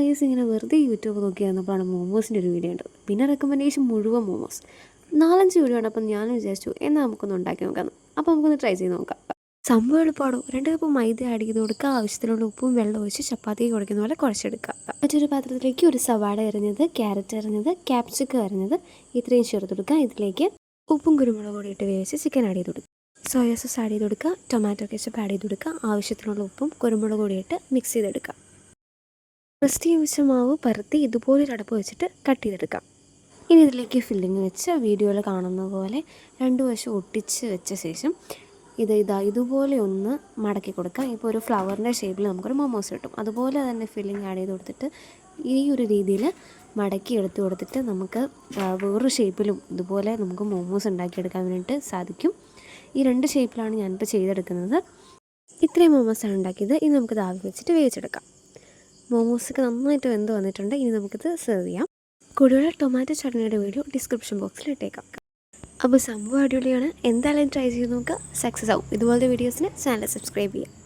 Guys ഇങ്ങനെ വെറുതെ YouTube നോക്കി വന്നപ്പോഴാണ് മോമോസിൻ്റെ ഒരു വീഡിയോ ഉണ്ടത്. പിന്നെ റെക്കമെൻഡേഷൻ മുഴുവൻ മോമോസ്. 4-5 വീഡിയോ ഉണ്ട്. അപ്പം ഞാൻ വിചാരിച്ചു എന്നാൽ നമുക്കൊന്ന് ഉണ്ടാക്കി നോക്കാം. അപ്പോൾ നമുക്കൊന്ന് ട്രൈ ചെയ്ത് നോക്കാം. സംഭവം എളുപ്പമാണോ. 2 കപ്പ് മൈദ ആഡ് ചെയ്ത് കൊടുക്കുക. ആവശ്യത്തിനുള്ള ഉപ്പും വെള്ളം ഒഴിച്ച് ചപ്പാത്തി കുഴക്കുന്ന പോലെ കുഴച്ചെടുക്കുക. മറ്റൊരു പാത്രത്തിലേക്ക് ഒരു സവാള അരിഞ്ഞത്, ക്യാരറ്റ് അരിഞ്ഞത്, ക്യാപ്സിക്കം അരിഞ്ഞത് ഇത്രയും ചേർത്ത് കൊടുക്കുക. ഇതിലേക്ക് ഉപ്പും കുരുമുളക് പൊടി ഇട്ട് വേവിച്ച് ചിക്കൻ ആഡ് ചെയ്ത് കൊടുക്കുക. സോയ സോസ് ആഡ് ചെയ്ത് കൊടുക്കുക. ടൊമാറ്റോ കെച്ചപ്പ് ആഡ് ചെയ്ത് കൊടുക്കുക. ആവശ്യത്തിനുള്ള ഉപ്പും കുരുമുളക് പൊടിയിട്ട് മിക്സ് ചെയ്തെടുക്കുക. റെസ്റ്റ് വെച്ച മാവ് പരത്തി ഇതുപോലെ അടപ്പ് വെച്ചിട്ട് കട്ട് ചെയ്തെടുക്കാം. ഇനി ഇതിലേക്ക് ഫില്ലിങ് വെച്ച് വീഡിയോയിൽ കാണുന്ന പോലെ 2 വശം ഒട്ടിച്ച് വെച്ച ശേഷം ഇതുപോലെ ഒന്ന് മടക്കി കൊടുക്കാം. ഇപ്പോൾ ഒരു ഫ്ലവറിൻ്റെ ഷേപ്പിൽ നമുക്കൊരു മോമോസ് കിട്ടും. അതുപോലെ തന്നെ ഫില്ലിങ് ആഡ് ചെയ്ത് കൊടുത്തിട്ട് ഈ ഒരു രീതിയിൽ മടക്കി എടുത്ത് കൊടുത്തിട്ട് നമുക്ക് വേറൊരു ഷേപ്പിലും ഇതുപോലെ നമുക്ക് മോമോസ് ഉണ്ടാക്കിയെടുക്കാൻ വേണ്ടിയിട്ട് സാധിക്കും. ഈ 2 ഷേപ്പിലാണ് ഞാനിപ്പോൾ ചെയ്തെടുക്കുന്നത്. ഇത്രയും മോമോസാണ് ഉണ്ടാക്കിയത്. ഇനി നമുക്കിത് ആവി വെച്ചിട്ട് വേവിച്ചെടുക്കാം. മോമോസൊക്കെ നന്നായിട്ട് വെന്ത് വന്നിട്ടുണ്ട്. ഇനി നമുക്കിത് സെർവ് ചെയ്യാം. കൂടുതൽ ടൊമാറ്റോ ചട്നിയുടെ വീഡിയോ ഡിസ്ക്രിപ്ഷൻ ബോക്സിൽ ഇട്ടേക്കാം. അപ്പോൾ സംഭവം അടിപൊളിയാണ്. എന്തായാലും ട്രൈ ചെയ്ത് നോക്കുക. സക്സസ് ആവും. ഇതുപോലത്തെ വീഡിയോസിന് ചാനൽ സബ്സ്ക്രൈബ് ചെയ്യുക.